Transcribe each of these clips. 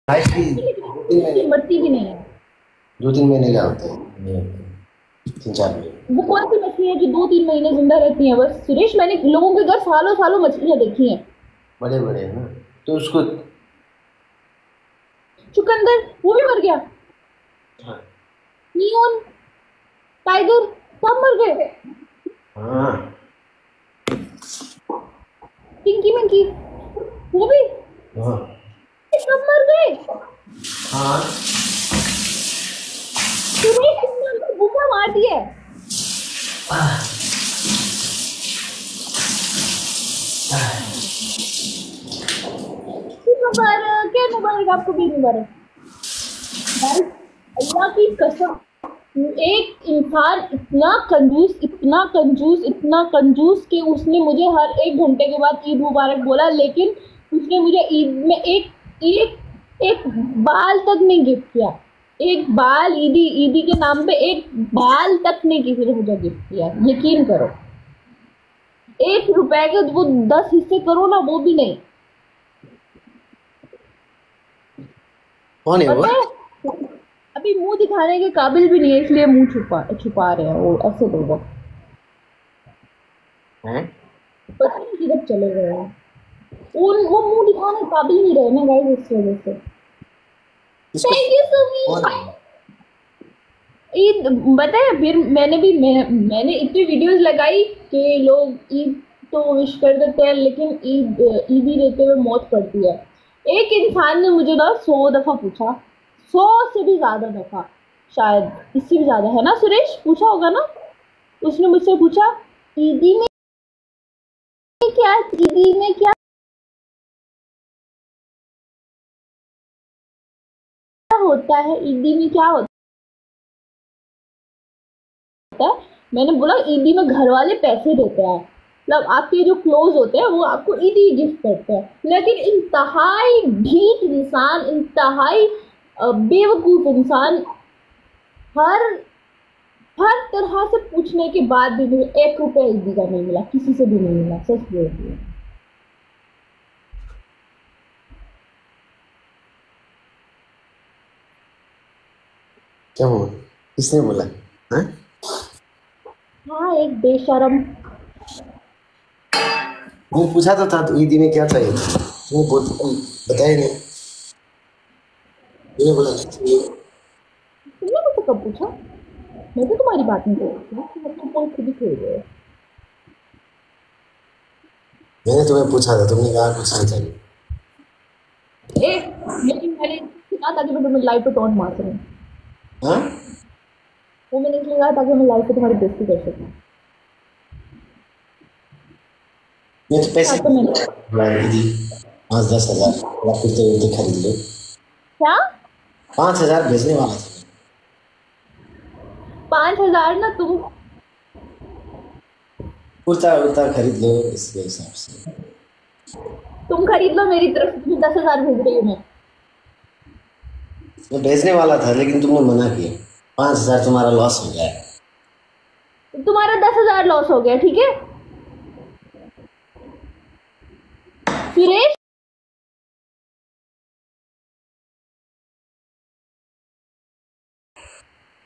बारिश भी 2-3 महीने, मरती भी नहीं है। 2-3 महीने क्या होते हैं, नहीं होते, 3-4 महीने। वो कौन सी मछली है जो 2-3 महीने जिंदा रहती है? बस सुरेश, मैंने लोगों के घर सालों सालों मछलियां देखी हैं। बड़े बड़े है ना, तो उसको। चुकंदर वो भी मर गया। हाँ। नियोन, टाइगर, सब मर गए। हाँ। पिंकी मिंकी वो भी, हाँ। ये सब मर गए। हाँ। सुरेश तुमने उनको भूखा मार दिया है। मुबारक क्या मुबारक, आपको भी मुबारक। भाई, अल्लाह की कसम, एक इंसान इतना कंजूस, इतना कंजूस, इतना कंजूस कि उसने मुझे हर 1 घंटे के बाद ईद मुबारक बोला, लेकिन उसने मुझे ईद में एक एक बाल तक नहीं गिफ्ट किया। एक बाल, ईदी ईदी के नाम पे एक बाल तक नहीं किसी ने मुझे गिफ्ट किया, यकीन करो। 1 रुपए के वो 10 हिस्से करो ना, वो भी नहीं। कौन है वो? पता है, अभी मुंह दिखाने के काबिल भी नहीं है, इसलिए मुंह छुपा छुपा रहे हैं वो ऐसे लोग। हैं? पता नहीं किधर चले गए हैं। उन वो मुंह दिखाने के काबिल नहीं रहे ना गाइस, इस वजह से। किसको? थैंक यू सो कौन मच। है? ईद, पता है फिर मैंने इतनी वीडियोस लगाई कि लोग ईद तो विश कर देते हैं, लेकिन ईदी रहते हुए मौत पड़ती है। एक इंसान ने मुझे ना 100 दफा पूछा, 100 से भी ज्यादा दफा, शायद इससे भी ज्यादा है ना सुरेश, पूछा होगा ना। उसने मुझसे पूछा, ईदी में क्या, ईदी में क्या होता है, ईदी में क्या होता है? मैंने बोला ईदी में घर वाले पैसे देते हैं, मतलब आपके जो क्लोज होते हैं वो आपको ईदी गिफ्ट करते हैं। लेकिन इंतहाई ढीठ इंसान, इंतहाई बेवकूफ इंसान, हर हर तरह से पूछने के बाद भी मुझे 1 रुपया ईदी का नहीं मिला, किसी से भी नहीं मिला, सच बोल रही हूँ। क्या हुआ? किसने बोला? हाँ? हाँ, एक बेशरम। वो पूछा तो था, तो ईदी में क्या चाहिए था, वो बताया नहीं। मैंने बोला नहीं चाहिए। तुमने मुझसे कब पूछा? मैं तो तुम्हारी बात नहीं कर रही थी, तुम अपना फोन खुद ही खोल रहे हो। मैंने तुम्हें पूछा था, तुमने कहा कुछ नहीं चाहिए। ए, लेकिन मैंने कहा था कि मैं तुम्हें लाइव पे टॉन्ट मार सकूं। हाँ। वो मैंने इसलिए कहा ताकि मैं लाइव पे तुम्हारी बेइज्जती कर सकूं। मैं तो हाँ पैसे तो मैंने ईदी 5-10 हज़ार थोड़ा कुर्ते उर्ते खरीद लो। क्या, 5 हज़ार भेजने वाला था। 5,000 ना तुम कुर्ता उर्ता खरीद लो इसके हिसाब से। तुम खरीद लो मेरी तरफ से, तुम्हें 10,000 भेज रही हूँ मैं। मैं भेजने वाला था लेकिन तुमने मना किया। 5 हज़ार तुम्हारा लॉस हो गया। तो तुम्हारा 10,000 लॉस हो गया, ठीक है सुरेश।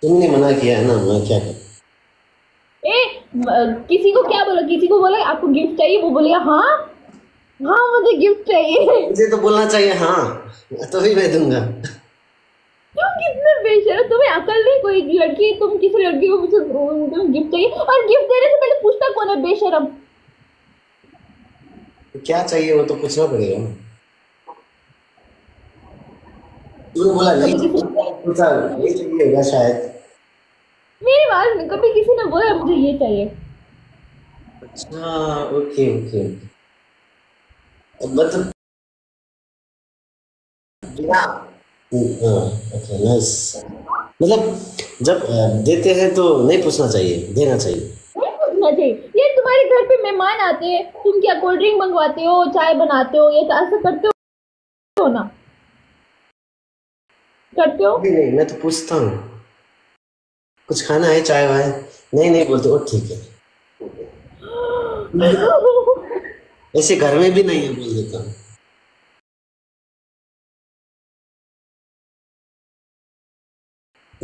तुमने मना किया है ना, मैं क्या करूं? किसी को क्या बोला, किसी को बोला आपको गिफ्ट चाहिए, वो बोलेगा हाँ, हाँ मुझे गिफ्ट चाहिए। मुझे तो बोलना चाहिए हाँ, तो भी मैं दूंगा। क्यों, कितने बेशरम, तुम्हें अकल नहीं? कोई लड़की, तुम किसी लड़की को मुझे गिफ्ट चाहिए, और गिफ्ट देने से पहले पूछता कौन है, बेशरम। तो क्या चाहिए वो तो पूछना पड़ेगा ना। तुमने बोला नहीं कभी किसी चाहिए, पूछा नहीं चाहिए होगा शायद। मेरी बात नहीं, कभी किसी ने बोला मुझे ये चाहिए। अच्छा। Okay okay. मतलब बिना। Okay nice. मतलब जब देते हैं तो नहीं पूछना चाहिए, देना चाहिए। नहीं पूछना चाहिए। ये तुम्हारे घर पे मेहमान आते हैं, तुम क्या कोल्ड ड्रिंक मंगवाते हो, चाय बनाते हो, ये तो ऐसा करते हो ना, करते हो। नहीं नहीं, मैं तो पूछता हूँ कुछ खाना है, चाय वाय। नहीं नहीं बोलते, ओ ठीक है। ऐसे घर में भी नहीं है बोल देता हूँ।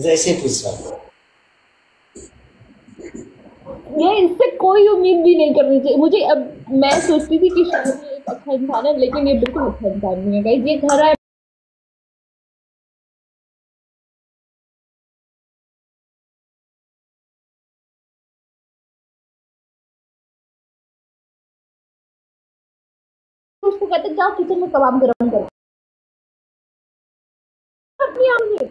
ऐसे ही पूछ रहा हूँ। ये इससे कोई उम्मीद भी नहीं करनी चाहिए मुझे। अब मैं सोचती थी कि शायद ये एक अच्छा इंसान है, लेकिन ये बिल्कुल अच्छा इंसान नहीं है गाइस। ये घर आए उसको कहते जाओ किचन में कबाब गरम करो अपनी आम से।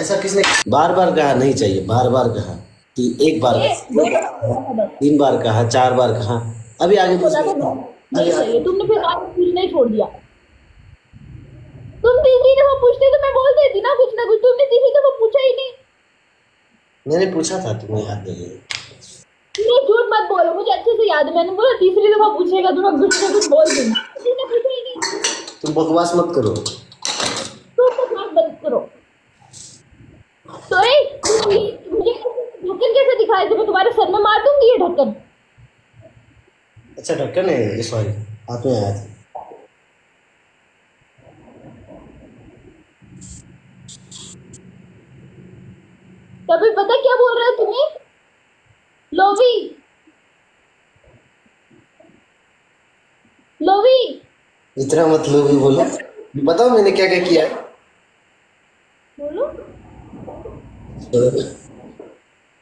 ऐसा किसने बार बार कहा नहीं चाहिए, बार बार कहा कि एक बार ये कहा, दो दफा बस 3 बार कहा, 4 बार कहा, अभी आगे पूछ बोला था रहे हो। नहीं चाहिए। तुमने फिर आगे पूछना ही छोड़ दिया। तुम तीसरी दफा पूछते तो मैं बोल देती ना कुछ ना कुछ। तुमने तीसरी दफा पूछा ही नहीं। मैंने पूछा था, तुम्हें याद नहीं है? ये झूठ मत बोलो, मुझे अच्छे से याद है। मैंने बोला तीसरी दफा पूछेगा तो मैं कुछ ना कुछ बोल दूंगी। तुमने पूछा ही नहीं। तुम बकवास मत करो। तुम बकवास बंद करो। तो मुझे ढक्कन कैसे दिखाए थे? मैं तुम्हारे सर में मार दूंगी ये ढक्कन। अच्छा ढक्कन है, सॉरी हाथ में आया था। तभी पता क्या बोल रहे हो तुम्हें? लोवी लोवी इतना मत लो भी बोलो। बताओ मैंने क्या क्या किया है। बोलो।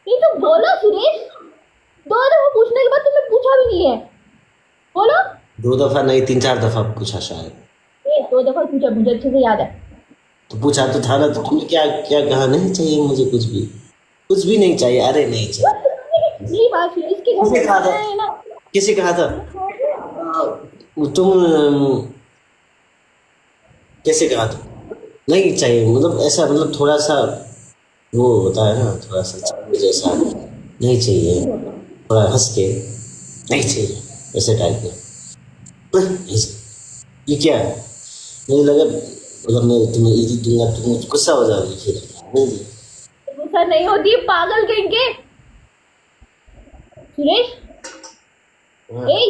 ये तो बोलो सुरेश। 2 दफा पूछने के बाद तुमने पूछा भी नहीं है। बोलो। 2 दफा नहीं, 3-4 दफा पूछा शायद। 2 दफा पूछा, मुझे अच्छे से याद है। तो पूछा तो था ना, तो तुमने क्या क्या कहा? नहीं चाहिए मुझे कुछ भी नहीं चाहिए। अरे नहीं चाहिए। यही बात है इसके घर किसे में कहा था? है ना। किसे कहा था? तुम कैसे कहा था नहीं चाहिए? मतलब ऐसा, मतलब थोड़ा सा वो होता है ना, थोड़ा सा जैसा नहीं चाहिए, थोड़ा हंस के नहीं चाहिए, ऐसे टाइप में। ये क्या है? मुझे लगा मतलब मैं तुम्हें ईदी दूंगा, तुम गुस्सा हो जाओगी, फिर नहीं दी। गुस्सा नहीं होती पागल कहेंगे। सुरेश हाँ। ए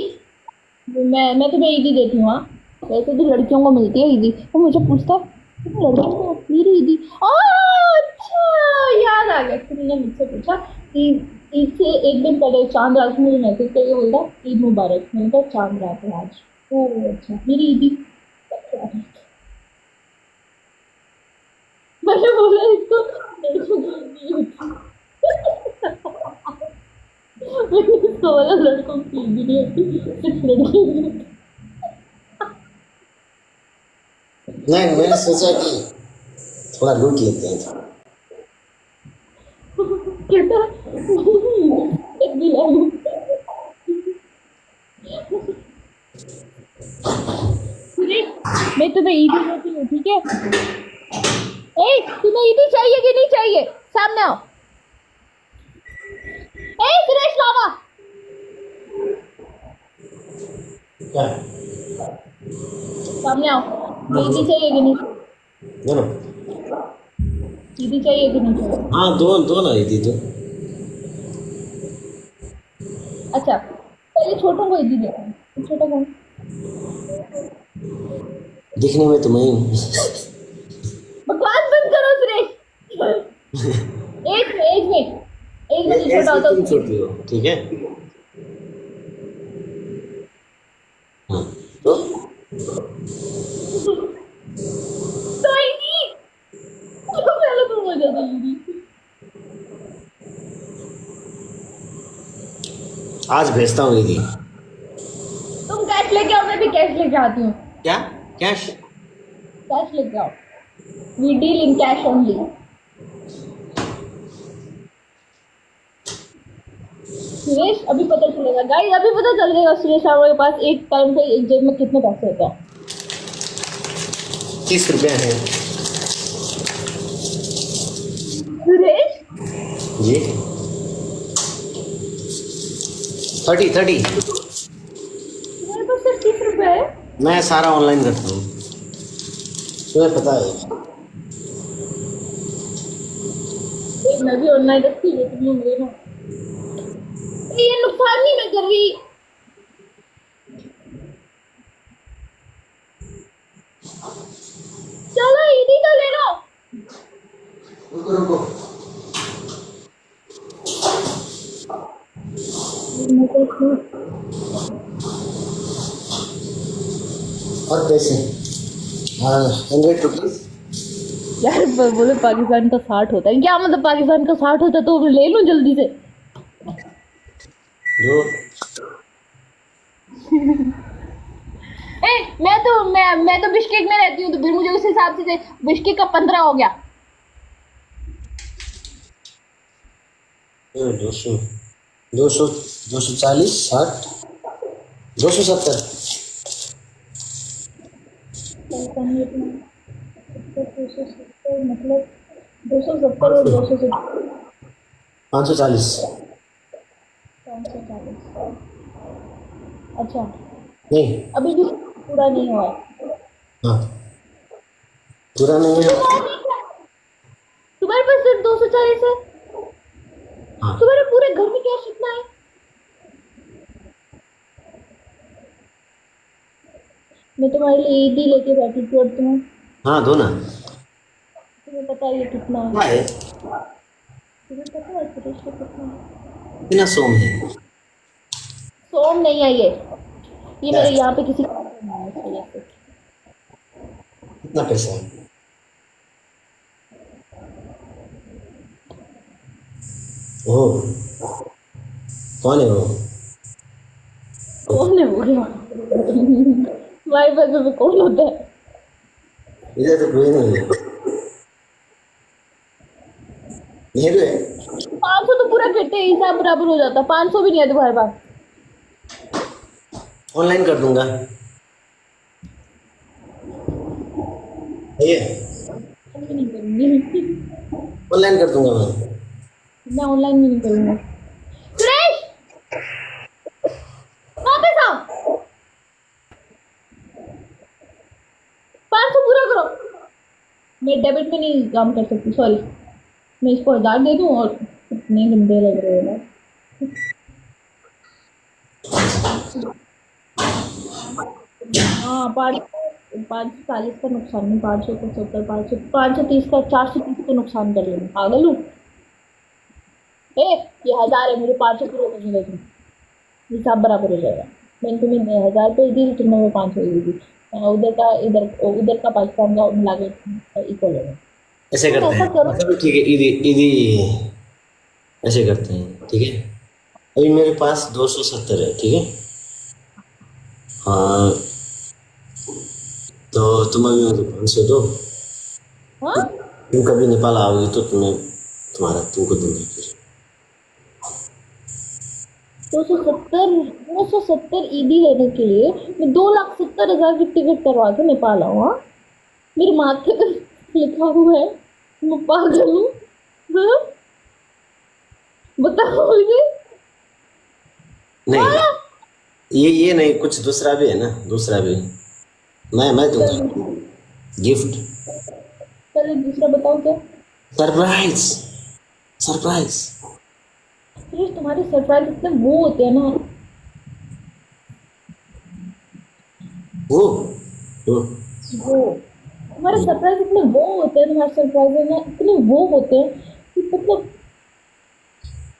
मैं तुम्हें ईदी देती हूँ। हाँ वैसे तो लड़कियों को मिलती है ईदी। वो मुझे पूछता लड़कियों को मेरी ईदी। अच्छा याद आ गया। तुमने मुझसे पूछा कि ईद से एक दिन पहले चांद रात को मुझे मैसेज करके बोलता ईद मुबारक। मैंने कहा चांद रात है आज। ओ अच्छा मेरी ईदी। मैंने बोला इसको लड़कों की ईदी होती मैंने इसको बोला लड़कों की ईदी नहीं होती, सिर्फ लड़कियों की होती। नहीं, मैंने सोचा कि थोड़ा लूट लेते हैं। कहता एक भी लाऊं। मैं तुम्हें ईदी देती हूँ ठीक है। ए तुम्हें ईदी चाहिए कि नहीं चाहिए? सामने आओ। ए सुरेश लावा। क्या? सामने आओ। ईदी चाहिए कि नहीं? दोनों। ईदी चाहिए कि नहीं चाहिए? हाँ दो ना ईदी दो। अच्छा पहले छोटों को ईदी देता हूँ। छोटा कौन? दिखने में तो मैं ही हूँ। बकवास बंद करो सुरेश। एक में ऐसे छोटा होता तुम है। छोटी हो, ठीक है। हाँ तो तो ईदी तो पहले तुम हो जाता ईदी। आज भेजता हूँ ईदी। तुम कैश लेके आओ, मैं भी कैश लेके आती हूँ। क्या? कैश? कैश लेके आओ। We deal in cash only. Suresh अभी पता चलेगा गाइस, अभी पता चल जाएगा सुरेश शर्मा के पास एक टाइम पे एक जेब में कितने पैसे होते हैं। 30 रुपया है सुरेश जी। 30 तुम्हारे पास सिर्फ 30 रुपए है? मैं सारा ऑनलाइन करता हूँ, तुम्हें पता है। मैं भी ऑनलाइन रखती हूँ तुम मुझे ना। ये नुकसान नहीं मैं कर रही। चलो ईदी तो ले लो। रुको। और पैसे 100 रुपीज। यार बोले पाकिस्तान का 60 होता है, क्या मतलब पाकिस्तान का 60 होता है तो ले लूं जल्दी से। जो मैं तो बिश्केक में रहती हूँ, तो फिर मुझे उस हिसाब से बिश्केक का 15 हो गया। 200 200 240 60 270 मतलब 270 और 270 540। 540। अच्छा नहीं, अभी भी पूरा नहीं हुआ है। हाँ पूरा नहीं है। तुम्हारे पास सिर्फ 240 है? हाँ तुम्हारे पूरे घर में कैश इतना है? मैं तुम्हारे लिए ईदी लेके बैठी थी और हाँ दो ना। तुम्हें पता है ये कितना है? क्या है? तुम्हें पता है सुरेश को कितना है? बिना सोम है। सोम नहीं है ये क्या मेरे है? यहाँ पे किसी का नहीं है इस वजह से। कितना पैसा है? ओह, कौन है वो? कौन है वो? तुम्हारे पास में कौन होता है? इधर तो कोई नहीं है। ये भी है। 500 तो पूरा कहते हैं, हिसाब बराबर हो जाता। 500 भी नहीं है तुम्हारे पास। ऑनलाइन कर दूंगा। ये नहीं करूंगी, ऑनलाइन कर दूंगा मैं ऑनलाइन भी नहीं करूंगा। सुरेश वापस आओ, 500 पूरा करो। मैं डेबिट में नहीं काम कर सकती, सॉरी। मैं इसको 1000 दे दूं और इतने गंदे लग रहे हो ना। हाँ 540 का नुकसान नहीं, 570 530 का 430 का नुकसान कर लेना। पागल हूँ ये 1000 है, मुझे 500 पूरे करने लगे, हिसाब बराबर हो जाएगा। मैंने तुम्हें 1000 पे दी, तुमने मैं 500 दी थी। उधर का पाकिस्तान का मिला के इक्वल है। ऐसे करते ऐसा हैं। करो। चलो ठीक है, ईदी ईदी ऐसे करते हैं, ठीक है। अभी मेरे पास 270 है, ठीक है। हाँ तो तुम अभी मुझे 500 दो। हाँ तुम कभी नेपाल आओगी तो तुमको दूंगा फिर। 270 ईडी लेने के लिए मैं 2,70,000 की टिकट करवा के नेपाल आऊँ? हाँ मेरे माथे पर लिखा हुआ है, मैं पागल हूँ? हाँ? बताओ मुझे। नहीं ये नहीं, कुछ दूसरा भी है ना, दूसरा भी मैं दूंगा गिफ्ट। पहले दूसरा बताओ क्या? Surprise surprise. सुरेश तुम्हारे सरप्राइज इतने वो होते हैं ना। वो तुम्हारे सरप्राइज इतने वो होते हैं, तुम्हारे सरप्राइज में इतने वो होते हैं कि मतलब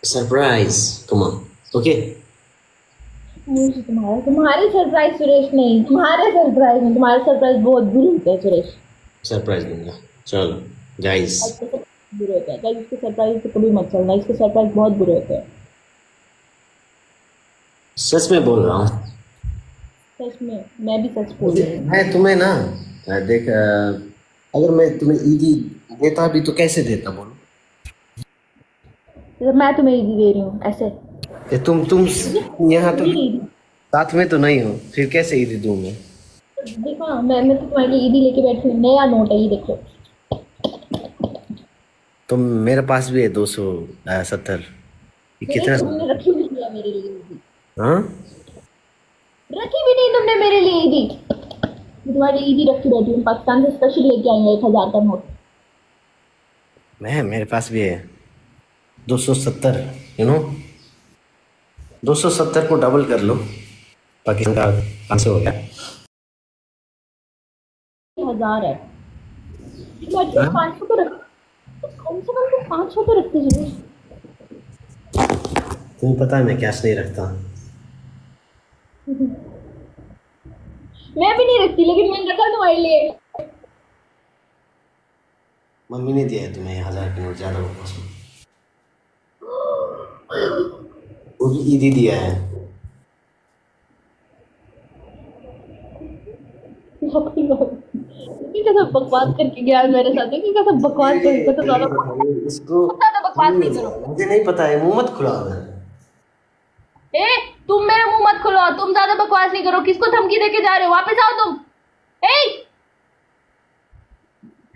सरप्राइज। Come on, okay. मुझे तुम्हारे सरप्राइज सुरेश नहीं, तुम्हारे सरप्राइज बहुत बुरे होते हैं सुरेश। सरप्राइज दूंगा, चलो गाइस। बुरे होते हैं गाइस, इसके सरप्राइज तो कभी मत चलना, इसके सरप्राइज बहुत बुरे होते हैं। सच में बोल रहा हूँ। सच में, मैं भी सच बोल रही हूँ। मैं तुम्हें ना देख, अगर मैं तुम्हें ईदी देता भी तो कैसे देता बोलो? मैं तुम्हें ईदी दे रही हूँ ऐसे। तुम यहाँ तो साथ में तो नहीं हो, फिर कैसे ईदी दूँ मैं? देखो मैं तो तुम्हारे लिए ईदी लेके बैठी हूँ, नया नोट है ये देखो। तो मेरे पास भी है 270। कितना? तुमने रखी भी नहीं है मेरे लिए ईदी। हाँ रखी भी नहीं तुमने मेरे लिए ईदी। मैं तुम्हारी ईदी रखी बैठी हूँ, पाकिस्तान से स्पेशल लेके आई हूँ 1000 का नोट। मेरे पास भी है 270, 270 को डबल कर लो, पाकिस्तान का 500 हो गया। 1000 है 500 को रख, कम से कम तो 500 तो रखते जरूर। तुम्हें पता है मैं कैश नहीं रखता। मैं भी नहीं रखती, लेकिन मैंने रखा तुम्हारे लिए। मम्मी ने दिया है तुम्हें 1000 की नोट, ज्यादा बकवास मत। वो भी ईदी दिया है। कैसा बकवास करके गया मेरे साथ, कैसा बकवास करके, तो ज्यादा इसको बकवास नहीं करो। मुझे नहीं पता है, मुंह मत खुलाओ। ए तुम मेरा मुंह मत खुलो, तुम ज्यादा बकवास नहीं करो। किसको धमकी देके जा रहे हो? वापस आओ तुम। ए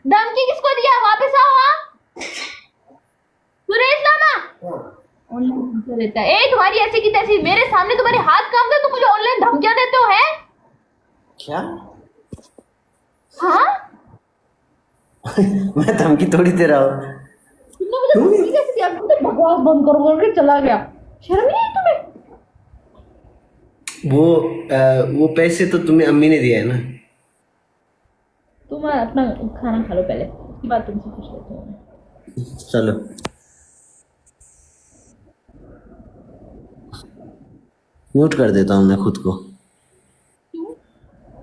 धमकी किसको दिया? वापस आओ। हाँ सुरेश लामा ऑनलाइन धमकियां देता है। ए तुम्हारी ऐसी की तैसी, मेरे सामने तुम्हारे हाथ कांपते, तुम मुझे ऑनलाइन धमकियां देते हो? है क्या? हाँ मैं धमकी थोड़ी दे रहा हूँ। तुमने मुझे धमकी कैसे दिया? तुम तो बकवास बंद करो बोल के चला गया। शर्म नहीं आई तुम्हें? वो पैसे तो तुम्हें अम्मी ने दिया है ना। तुम अपना खाना खा लो पहले, उसके बाद तुमसे पूछ लेती हूँ। चलो म्यूट कर देता हूँ मैं खुद को,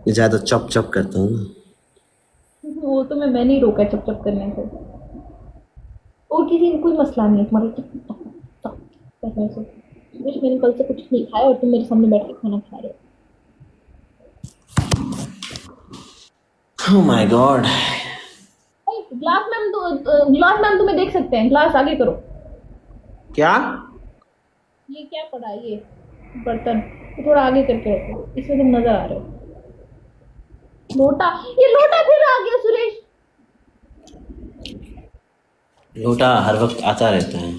ज्यादा चप चप करता हूँ ना। वो तो मैं नहीं रोका चप चप करने से, और किसी कोई मसला नहीं है तुम्हारा चप चप करने से। मैंने कल से कुछ नहीं खाया और तुम मेरे सामने बैठ के खाना खा रहे हो। Oh my God। Glass ma'am तुम्हें देख सकते हैं। ग्लास आगे करो। क्या? ये क्या पड़ा है? ये बर्तन तो थोड़ा आगे करके रखो, इसमें तुम नजर आ रहे हो। लोटा, ये लोटा फिर आ गया सुरेश। लोटा हर वक्त आता रहता है,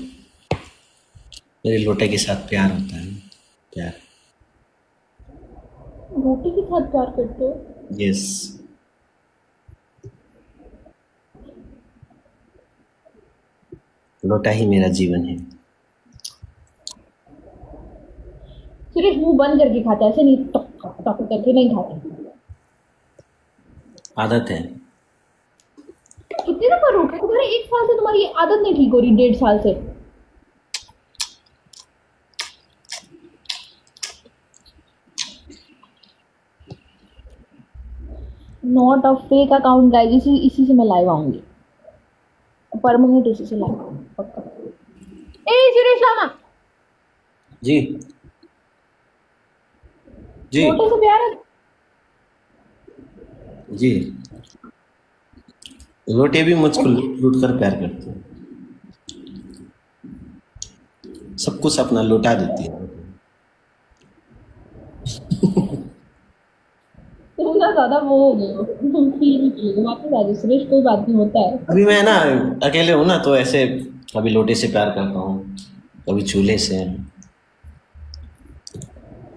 मेरे लोटे के साथ प्यार होता है। प्यार। लोटे के साथ प्यार करते हो? यस। लोटा ही मेरा जीवन है। सुरेश मुंह बंद करके खाता है, ऐसे नहीं टक टक टक करके नहीं खाता। आदत है। कितने दफा रोका तुम्हारे? 1 साल से तुम्हारी ये आदत नहीं ठीक हो रही, 1.5 साल से। Not a fake account guys, इसी से मैं लाइव आऊंगी परमानेंट, इसी से लाइव पक्का। ए सुरेश लामा जी जी लोटे से प्यार है? जी, लोटे भी मुझको लूट कर प्यार करते हैं। सब कुछ अपना लौटा देती है। तुम ना ज्यादा वो हो गए हो, तुम फील नहीं किए। वापस आ जाओ सुरेश, कोई बात नहीं, होता है। अभी मैं ना अकेले हूँ ना, तो ऐसे कभी लोटे से प्यार करता हूँ, कभी चूल्हे से,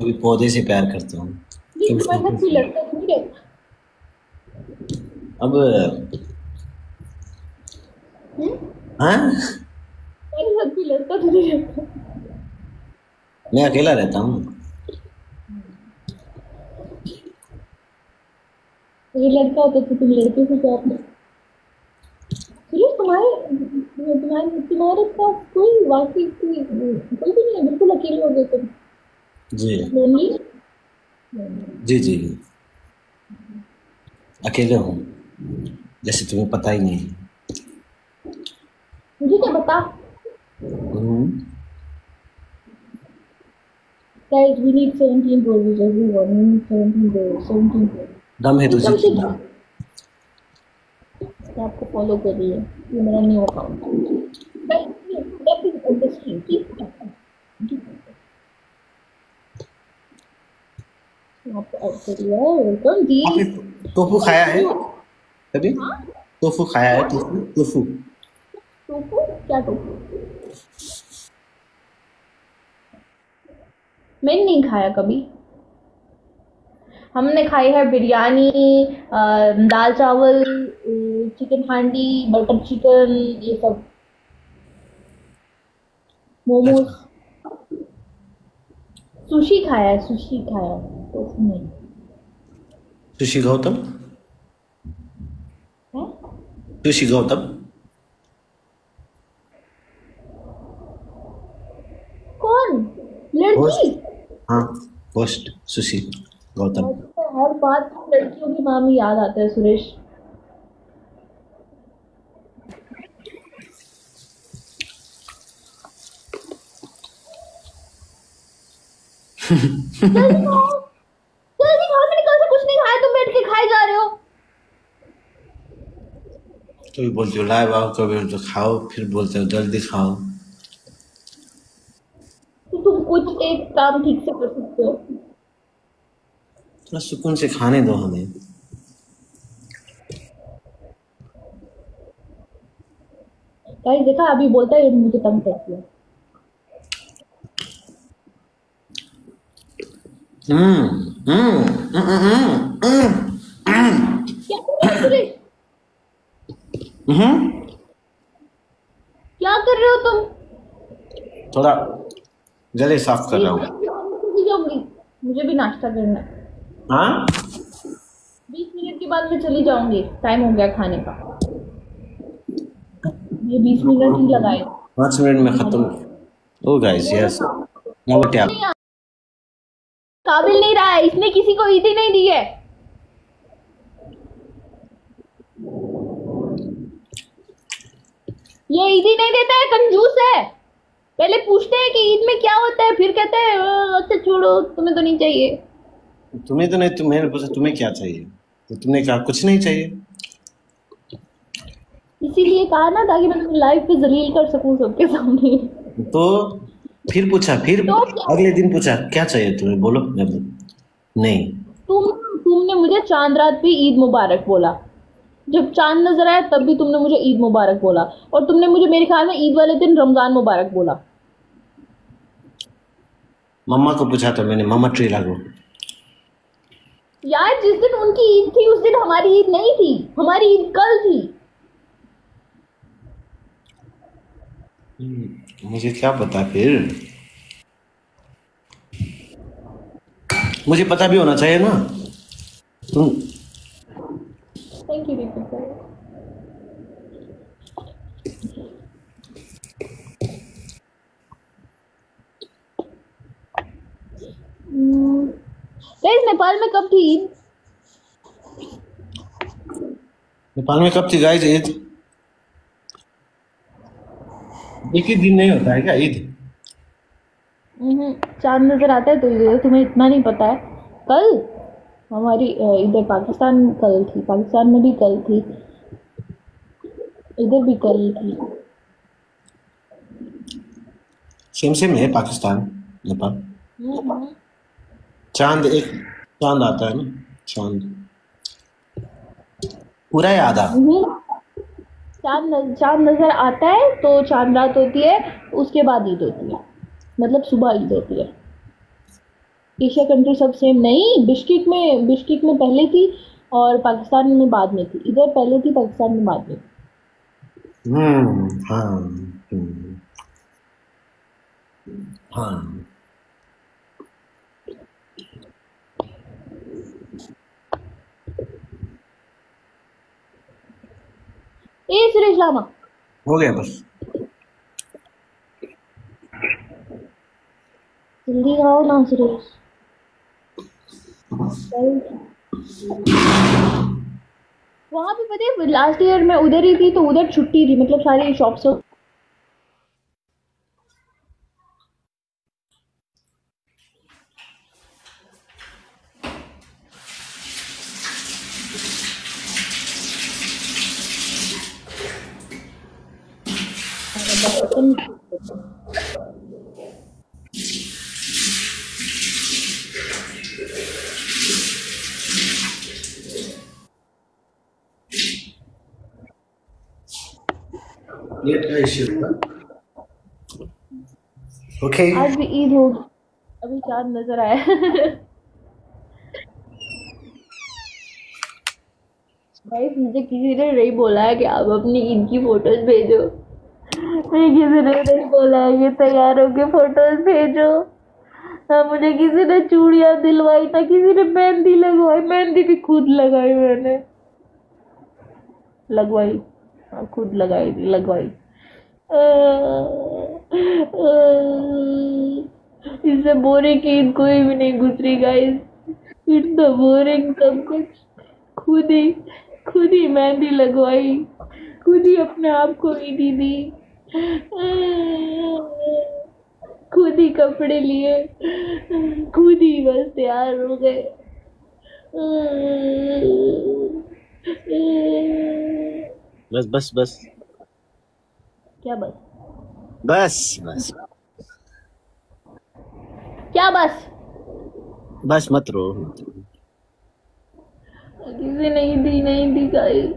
कभी पौधे से प्यार करता हूँ। तुम्हारे साथ कोई लड़का नहीं रहता? अब हाँ, मेरे साथ कोई लड़का तो नहीं रहता। मैं अकेला रहता हूँ। ये लड़का होता तो तुम लड़के से प्यार नहीं। सुरेश तुम्हारे पास कोई वाकई कोई भी नहीं है? बिल्कुल अकेले हो गए तुम? जी लोनली? जी जी, अकेले हूँ, जैसे तुम्हें पता ही नहीं। मुझे क्या बता। Guys, we need 17 roses, everyone. We need 17 roses, 17 roses. दम है तुझे? मैं आपको फॉलो कर रही है, ये मेरा न्यू अकाउंट। वेलकम जी। आपने टोफू खाया है कभी? टोफू खाया है? टोफू क्या टोफू? मैंने नहीं खाया कभी। हमने खाई है बिरयानी, दाल चावल, चिकन हांडी, बटर चिकन, ये सब, मोमोज, सुशी खाया है। सुशी खाया है, टोफू नहीं। सुशी गौतम? है? सुशी गौतम? लड़की। हाँ होस्ट सुशील गौतम। तो हर बात लड़कियों की नाम ही याद आता है सुरेश। जल्दी खाओ, जल्दी खाओ, मैंने कल से कुछ नहीं खाया, तुम बैठ के खाए जा रहे हो। कभी बोलते हो लाइव आओ, कभी बोलते हो खाओ, फिर बोलते हो जल्दी खाओ। तो तुम कुछ एक काम ठीक से कर सकते हो। थोड़ा सुकून से खाने दो हमें। गाइस देखा, अभी बोलता है मुझे तंग करती है। क्या कर रहे हो सुरेश? क्या कर रहे हो तुम? थोड़ा गले साफ कर रहा हूँ। चली जाऊंगी, मुझे भी नाश्ता करना है। हाँ 20 मिनट के बाद मैं चली जाऊंगी, टाइम हो गया खाने का। ये 20 मिनट ही लगाए। 5 मिनट में खत्म। ओ गाइस यस काबिल नहीं रहा है, इसने किसी को ईदी नहीं दी है। ये ईदी नहीं देता है, कंजूस है। पहले पूछते हैं कि ईद में क्या होता है, फिर कहते हैं अच्छा छोड़ो, तुम्हें तो नहीं चाहिए। तुम्हें तो नहीं, तुम्हें पूछा तुम्हें क्या चाहिए, तो तुमने कहा कुछ नहीं चाहिए। इसीलिए कहा ना, ताकि मैं तुम्हें लाइव पे जलील कर सकूं सबके सामने। तो फिर पूछा, फिर तो अगले दिन पूछा क्या चाहिए तुम्हें, बोलो। मैं नहीं, तुमने मुझे चांद रात पे ईद मुबारक बोला। जब चांद नजर आया तब भी तुमने मुझे ईद मुबारक बोला, और तुमने मुझे मेरे ख्याल में ईद वाले दिन रमजान मुबारक बोला। मम्मा को पूछा तो मैंने, मम्मा ट्री लागो। यार जिस दिन उनकी ईद थी उस दिन हमारी ईद नहीं थी, हमारी ईद कल थी। मुझे क्या पता, फिर मुझे पता भी होना चाहिए ना। तुम thank you Deepak sir. Guys Nepal में कब थी ईद? नेपाल में कब थी गाइस ईद? एक ही दिन नहीं होता है क्या ईद? चांद नजर आता है तो ईद। तुम्हें इतना नहीं पता है? कल हमारी इधर पाकिस्तान में कल थी, पाकिस्तान में भी कल थी, इधर भी कल थी। सेम है पाकिस्तान नेपाल। चांद एक चांद आता है ना, चांद पूरा या आधा? चांद नजर आता है तो चांद रात होती है, उसके बाद ईद होती है, मतलब सुबह ईद होती है। एशिया कंट्री सब सेम नहीं, बिश्केक में पहले थी और पाकिस्तान में बाद में थी। इधर पहले थी, पाकिस्तान में बाद में। हाँ हाँ। ए सुरेश लामा, हो गया बस। जल्दी खाओ ना सुरेश। वहां पे पता है लास्ट ईयर में उधर ही थी तो उधर छुट्टी थी, मतलब सारी शॉप्स। नेट का इश्यू था। ओके आज भी ईद होगी, अभी चांद नजर आया। भाई मुझे किसी ने नहीं बोला है कि आप अपनी ईद की फोटोज भेजो। मुझे किसी ने नहीं बोला है कि तैयार होके फोटोज भेजो। ना मुझे किसी ने चूड़ियां दिलवाई, ना किसी ने मेहंदी लगवाई। मेहंदी भी खुद लगाई मैंने, लगवाई, हाँ खुद लगवाई। इससे बोरिंग की ईद कोई भी नहीं गुजरी गाइस। इतना बोरिंग सब कुछ। खुद ही मेहंदी लगवाई, खुद ही अपने आप को ईदी दी, खुद ही कपड़े लिए, खुद ही बस तैयार हो गए। बस बस बस क्या बस? बस बस क्या बस? बस मत रो। किसी नहीं दी गाइस।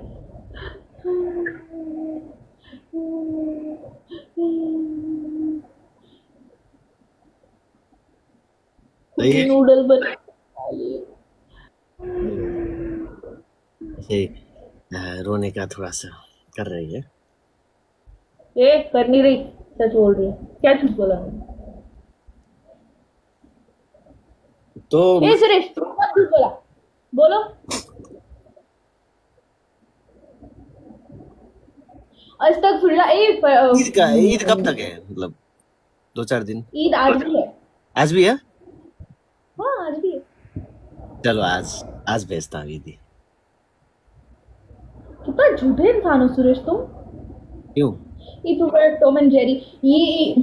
खुद सही ही है। नूडल बना खा लिए। ऐसे रोने का थोड़ा सा कर रही है। ए कर नहीं रही, सच बोल रही है। क्या झूठ बोला मैंने? तो ए सुरेश क्या झूठ बोला? बोलो। अस्तगफिरुल्लाह। ईद कब तक है, मतलब 2-4 दिन? ईद आज भी है। आज भी है? हाँ आज भी है। चलो आज आज भेजता हूँ ईदी। कितना झूठे इंसान हो सुरेश तुम। क्यों? ये तो बड़ा टॉम एंड जेरी। ये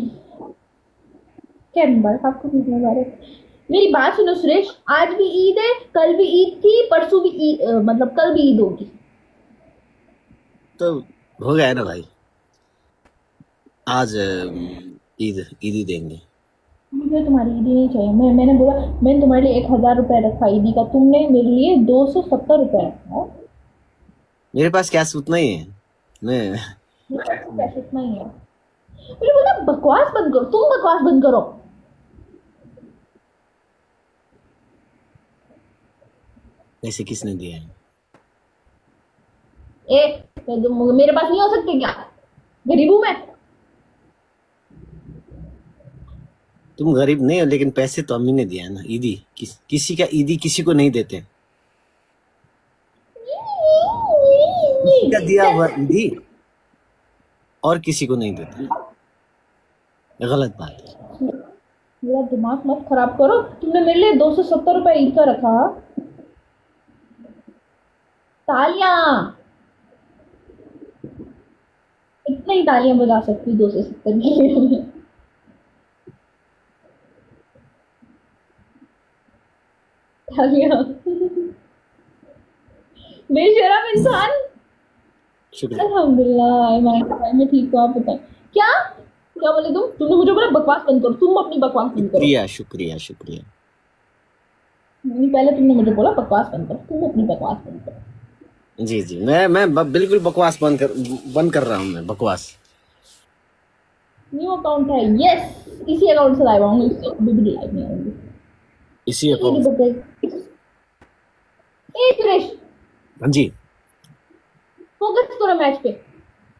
क्या मुबारक आपको ईद मुबारक। मेरी बात सुनो सुरेश, आज भी ईद है, कल भी ईद थी, परसों भी ईद, मतलब कल भी ईद होगी। तो हो गया ना भाई, आज ईद ही देंगे। मुझे तुम्हारी ईदी नहीं चाहिए। मैंने बोला, मैंने तुम्हारे लिए 1000 रुपए रखा ईदी का, तुमने मेरे लिए 270 रुपए रखा। मेरे पास कैश उतना ही है। मैं पैसे इतना ही है। मुझे बोला बकवास बंद करो, तुम बकवास बंद करो। पैसे किसने दिया है? तो तुम मेरे पास नहीं हो सकते क्या? गरीब हूं मैं। तुम गरीब नहीं हो, लेकिन पैसे तो अम्मी ने दिया है ना। ईदी किसी का ईदी किसी को नहीं देते। किसी का दिया हुआ ईदी और किसी को नहीं देते, गलत बात है। मेरा दिमाग मत खराब करो। तुमने मेरे लिए 270 रुपए ईद का रखा। तालियां, इतनी ही तालियां बजा सकती 270 के लिए। तालियां। बेशरम इंसान। शुक्रिया। अल्हम्दुलिल्लाह मैं ठीक हूँ। आप बताएं। क्या क्या बोले तुम? तुमने मुझे बोला बकवास बंद करो, तुम अपनी बकवास बंद करो। शुक्रिया शुक्रिया शुक्रिया। नहीं, पहले तुमने मुझे बोला बकवास बंद करो, तुम अपनी बकवास बंद करो। जी जी, मैं बिल्कुल बकवास बंद कर रहा हूँ। मैं बकवास। न्यू अकाउंट है, यस। इसी अकाउंट से लाइव आऊंगी, इससे अभी भी लाइव नहीं आऊंगी। इसी अकाउंट। ए सुरेश, हाँ जी। फोकस करो मैच पे।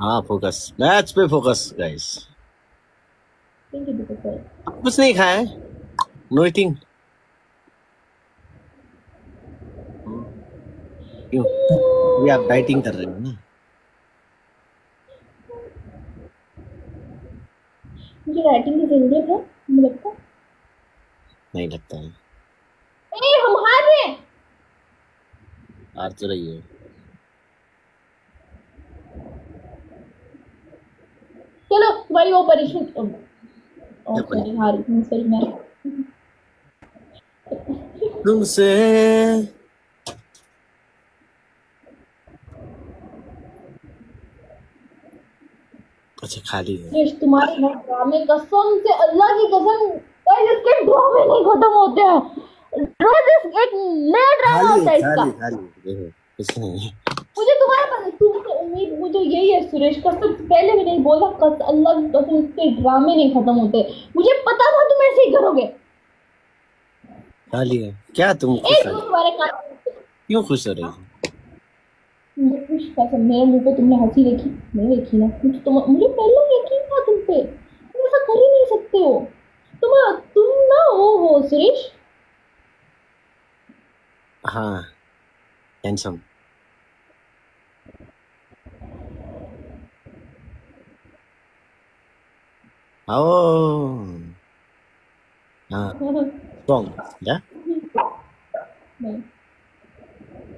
हाँ फोकस, मैच पे फोकस गाइस। कुछ नहीं खाया है, नो ईटिंग। क्यों? ये आप डाइटिंग कर रहे हो ना? मुझे राइटिंग की जरूरत है, मुझे लगता है। नहीं लगता है। ए हम हार रहे हैं। हार तो रही है। चलो तुम्हारी वो पनिशमेंट। सॉरी हार गई, सॉरी मैं। तुमसे अच्छा खाली है। सुरेश तुम्हारे ना ड्रामे, कसम से अल्लाह की कसम, गाइस इसके ड्रामे नहीं खत्म होते हैं। रोज एक नया ड्रामा होता है इसका। खाली देखो, कुछ नहीं। मुझे तुम्हारे तुमसे उम्मीद मुझे यही है सुरेश, कसम से पहले भी नहीं बोला, अल्लाह की कसम इसके ड्रामे नहीं खत्म होते। मुझे पता था तुम ऐसे ही करोगे। खाली है क्या? तुम खुश हो? क्यों खुश हो रही हो? मुझे खुश कसम, मेरे मुंह पे तुमने हंसी देखी नहीं देखी ना? मुझे पहले यकीन था तुम पे, तुम ऐसा कर ही नहीं सकते हो। तुम ना हो सुरेश। हाँ हैंडसम। आओ हाँ स्ट्रॉन्ग या नहीं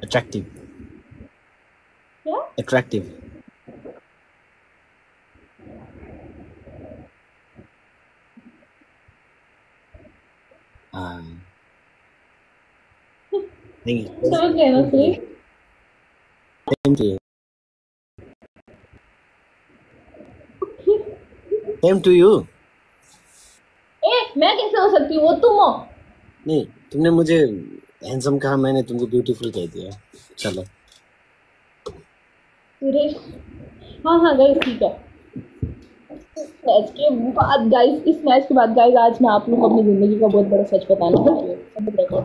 अट्रैक्टिव क्या अट्रैक्टिव हाँ नहीं समझ गए ना Suresh same to U A मैं कैसे हो सकती हूँ वो तुम हो नहीं तुमने मुझे हैंडसम कहा मैंने तुमको ब्यूटीफुल कह दिया चलो सुरेश हाँ हाँ गाइस ठीक है मैच के बाद गाइस इस मैच के बाद गाइस आज मैं आप लोग को अपनी जिंदगी का बहुत बड़ा सच बताने वाली हूँ सब देखो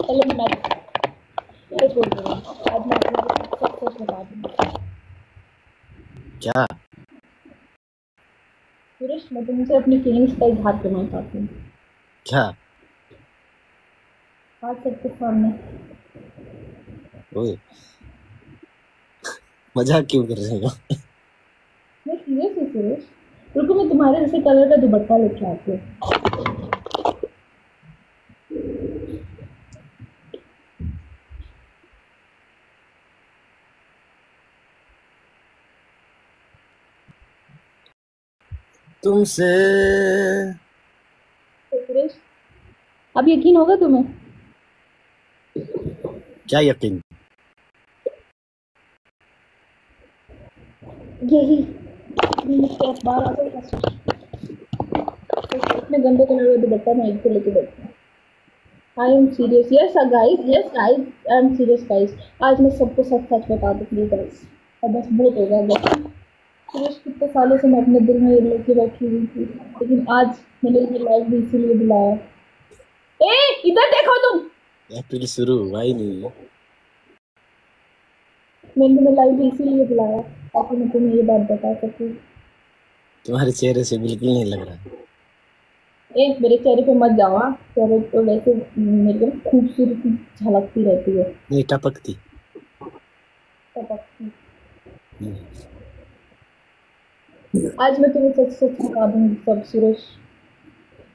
चलो मैं सच बोल रही हूँ आज मैं आप लोगों को सब सच बता दूँगी क्या सुरेश मैं तुमसे अपनी फीलिंग्स का इजहार करना चाहती हूँ क्या आज सबके सामने ओए मजाक क्यों कर रहे हो मैं सीरियस हूँ सुरेश रुको मैं तुम्हारे जैसे कलर का दुपट्टा लेके आती हूँ तुमसे तो सुरेश अब यकीन होगा तुम्हें क्या यकीन यही बार आ गई इतने गंदे कलर का दुपट्टा मैं एक को लेके बैठी हूँ I am serious yes guys I am serious guys आज मैं सबको सच सच बता दूंगी गाइस अब बस बहुत होगा बस सुरेश कितने सालों से मैं अपने दिल में ये लेके बैठी हुई थी लेकिन आज मैंने ये लाइव भी इसीलिए बुलाया ए इधर देखो तुम अप्रैल शुरू हुआ ही नहीं मैंने लाइव भी इसीलिए बुलाया ताकि मैं तुम्हें ये बात बता सकूं तुम्हारे चेहरे से बिल्कुल नहीं लग रहा मेरे चेहरे पे मत जाओ हाँ चेहरे तो वैसे मेरे को खूबसूरती झलकती रहती है नहीं टपकती आज मैं तुम्हें सच सच बता दूंगी सब सुरेश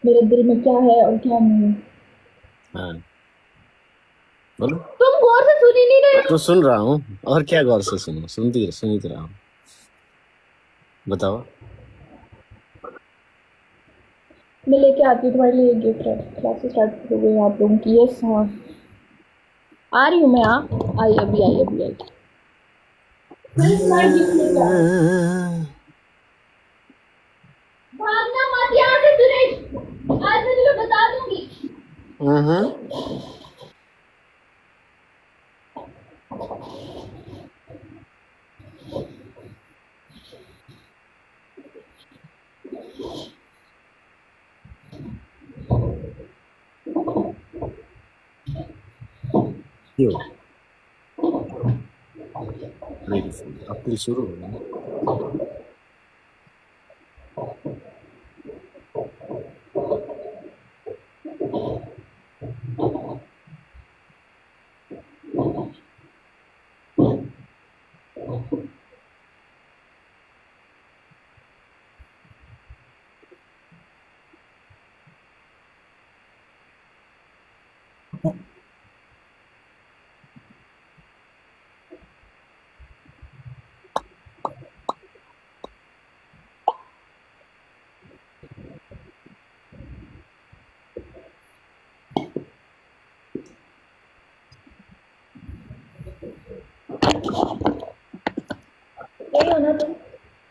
मेरे दिल में क्या है और क्या नहीं हाँ बोलो तुम गौर से सुन ही नहीं रहे तो सुन रहा हूँ और क्या गौर से सुनो सुनी तो रहा हूँ बताओ मैं लेके आती हूँ तुम्हारे लिए गिफ्ट है क्लासेस स्टार्ट हो गई आप लोगों की यस हाँ आ रही हूँ मैं हाँ आई अभी भागना मत यहाँ से सुरेश आज मैं तुम्हें बता दूंगी क्यों अप्रैल शुरू हो गया यही होना तुम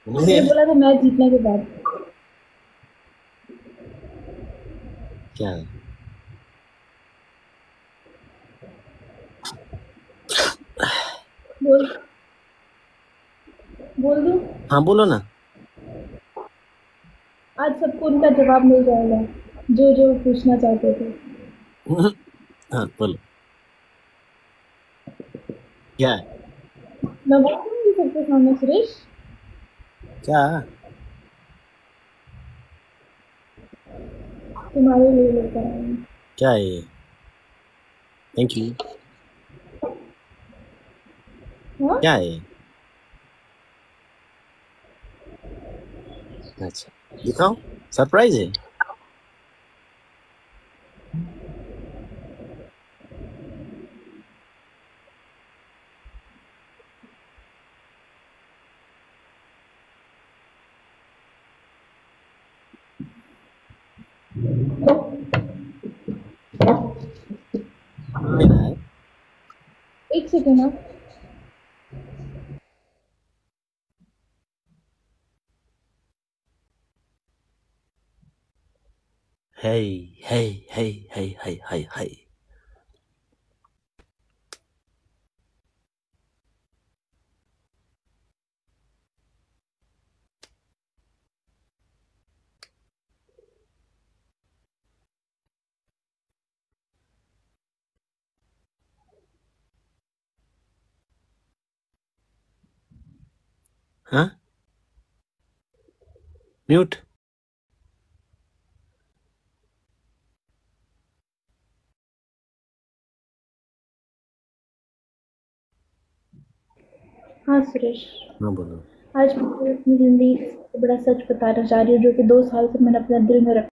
मैंने बोला था मैच जीतने के बाद क्या बोल दूं हाँ बोलो ना आज सबको उनका जवाब मिल जाएगा जो जो पूछना चाहते थे हाँ बोलो क्या मैं बोल दूंगी सबके सामने सुरेश क्या तुम्हारे लिए लेकर आऊंगी क्या है ये थैंक यू हाँ क्या है अच्छा दिखाओ सरप्राइज है। मेरा है। एक सेकेंड ना। Hey, hey, hey, hey, hey, hey, hey. हाँ, म्यूट। हाँ सुरेश, हाँ बोलो। आज मैं अपनी जिंदगी से बड़ा सच बताना चाह रही हूँ, जो कि 2 साल से मैंने अपने दिल में रखा।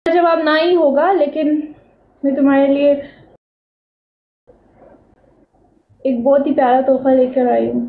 जवाब ना ही होगा, लेकिन मैं तुम्हारे लिए एक बहुत ही प्यारा तोहफा लेकर आई हूँ।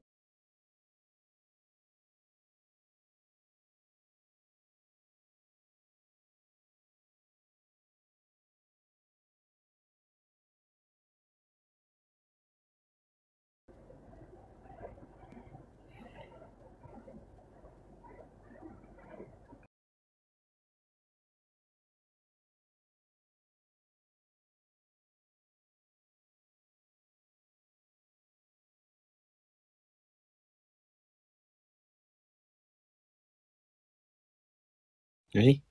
Ready?